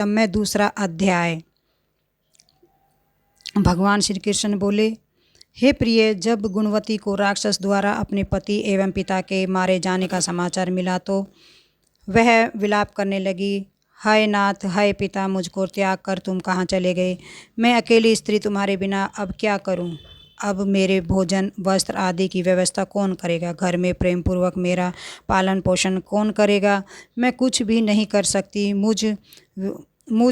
में दूसरा अध्याय। भगवान श्री कृष्ण बोले, हे प्रिय, जब गुणवती को राक्षस द्वारा अपने पति एवं पिता के मारे जाने का समाचार मिला तो वह विलाप करने लगी। हाय नाथ, हाय पिता, मुझको त्याग कर तुम कहाँ चले गए? मैं अकेली स्त्री तुम्हारे बिना अब क्या करूं? अब मेरे भोजन वस्त्र आदि की व्यवस्था कौन करेगा? घर में प्रेम पूर्वक मेरा पालन पोषण कौन करेगा? मैं कुछ भी नहीं कर सकती। मुझ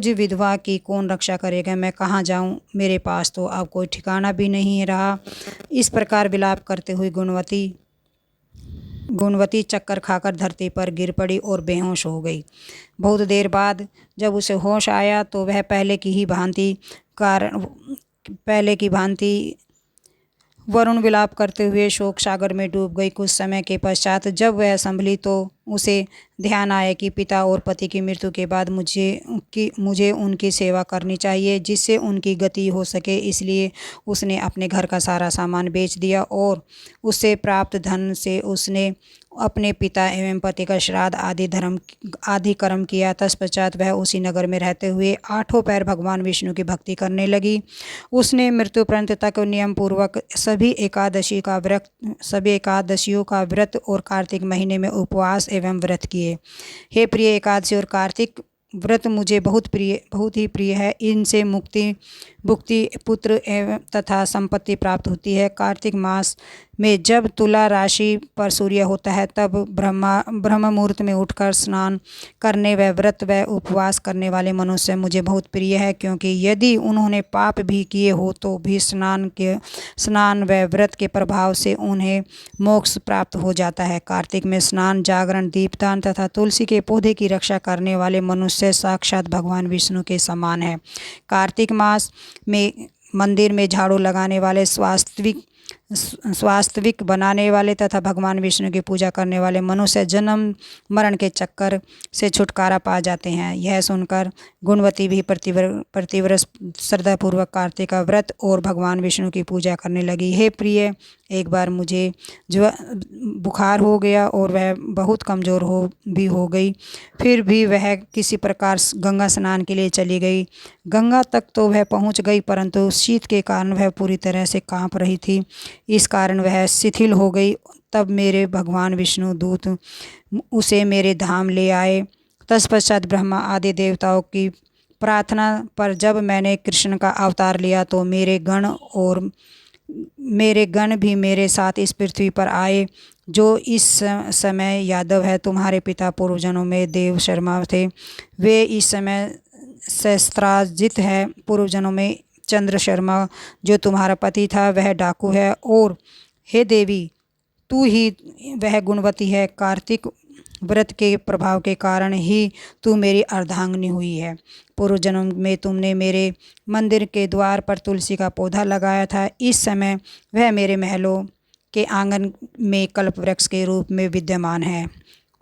विधवा की कौन रक्षा करेगा? मैं कहाँ जाऊं? मेरे पास तो अब कोई ठिकाना भी नहीं रहा। इस प्रकार विलाप करते हुए गुणवती चक्कर खाकर धरती पर गिर पड़ी और बेहोश हो गई। बहुत देर बाद जब उसे होश आया तो वह पहले की भांति वरुण विलाप करते हुए शोक सागर में डूब गई। कुछ समय के पश्चात जब वह संभली तो उसे ध्यान आया कि पिता और पति की मृत्यु के बाद मुझे उनकी सेवा करनी चाहिए, जिससे उनकी गति हो सके। इसलिए उसने अपने घर का सारा सामान बेच दिया और उससे प्राप्त धन से उसने अपने पिता एवं पति का श्राद्ध आदि कर्म किया। तत्पश्चात वह उसी नगर में रहते हुए 8 पैर भगवान विष्णु की भक्ति करने लगी। उसने मृत्यु पर्यंत तक नियम पूर्वक सभी एकादशियों का व्रत और कार्तिक महीने में उपवास एवं व्रत किए। हे प्रिय, एकादशी और कार्तिक व्रत मुझे बहुत ही प्रिय है। इनसे मुक्ति, पुत्र एवं तथा संपत्ति प्राप्त होती है। कार्तिक मास में जब तुला राशि पर सूर्य होता है तब ब्रह्म मुहूर्त में उठकर स्नान करने व व्रत व उपवास करने वाले मनुष्य मुझे बहुत प्रिय है, क्योंकि यदि उन्होंने पाप भी किए हो तो भी स्नान व व्रत के प्रभाव से उन्हें मोक्ष प्राप्त हो जाता है। कार्तिक में स्नान, जागरण, दीपदान तथा तुलसी के पौधे की रक्षा करने वाले मनुष्य साक्षात भगवान विष्णु के समान है। कार्तिक मास में मंदिर में झाड़ू लगाने वाले, स्वास्थविक बनाने वाले तथा भगवान विष्णु की पूजा करने वाले मनुष्य जन्म मरण के चक्कर से छुटकारा पा जाते हैं। यह सुनकर गुणवती भी प्रतिव्रत श्रद्धापूर्वक कार्तिक का व्रत और भगवान विष्णु की पूजा करने लगी। हे प्रिय, एक बार मुझे बुखार हो गया और वह बहुत कमज़ोर हो गई। फिर भी वह किसी प्रकार गंगा स्नान के लिए चली गई। गंगा तक तो वह पहुंच गई, परंतु शीत के कारण वह पूरी तरह से कांप रही थी। इस कारण वह शिथिल हो गई। तब मेरे भगवान विष्णु दूत उसे मेरे धाम ले आए। तत्पश्चात ब्रह्मा आदि देवताओं की प्रार्थना पर जब मैंने कृष्ण का अवतार लिया तो मेरे गण भी मेरे साथ इस पृथ्वी पर आए। जो इस समय यादव है, तुम्हारे पिता पूर्व जन्मों में देव शर्मा थे, वे इस समय शस्त्राजित है। पूर्व जन्मों में चंद्र शर्मा जो तुम्हारा पति था वह डाकू है, और हे देवी, तू ही वह गुणवती है। कार्तिक व्रत के प्रभाव के कारण ही तू मेरी अर्धांगिनी हुई है। पूर्व जन्म में तुमने मेरे मंदिर के द्वार पर तुलसी का पौधा लगाया था। इस समय वह मेरे महलों के आंगन में कल्प वृक्ष के रूप में विद्यमान है।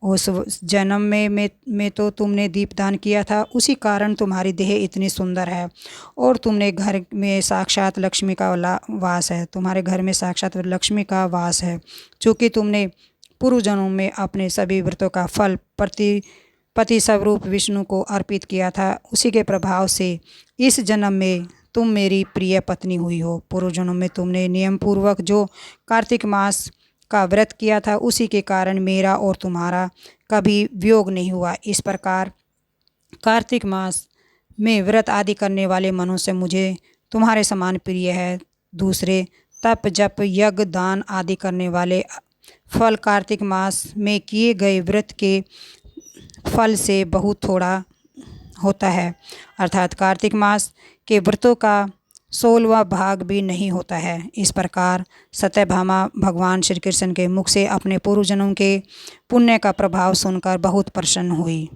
उस जन्म में तो तुमने दीपदान किया था, उसी कारण तुम्हारी देह इतनी सुंदर है, और तुमने घर में साक्षात लक्ष्मी का वास है। तुम्हारे घर में साक्षात लक्ष्मी का वास है। चूँकि तुमने पूर्व जन्म में अपने सभी व्रतों का फल पति स्वरूप विष्णु को अर्पित किया था, उसी के प्रभाव से इस जन्म में तुम मेरी प्रिय पत्नी हुई हो। पूर्व जन्म में तुमने नियम पूर्वक जो कार्तिक मास का व्रत किया था, उसी के कारण मेरा और तुम्हारा कभी वियोग नहीं हुआ। इस प्रकार कार्तिक मास में व्रत आदि करने वाले मनुष्य मुझे तुम्हारे समान प्रिय है। दूसरे तप, जप, यज्ञ, दान आदि करने वाले फल कार्तिक मास में किए गए व्रत के फल से बहुत थोड़ा होता है, अर्थात कार्तिक मास के व्रतों का 16वां भाग भी नहीं होता है। इस प्रकार सत्यभामा भगवान श्री कृष्ण के मुख से अपने पूर्व जन्म के पुण्य का प्रभाव सुनकर बहुत प्रसन्न हुई।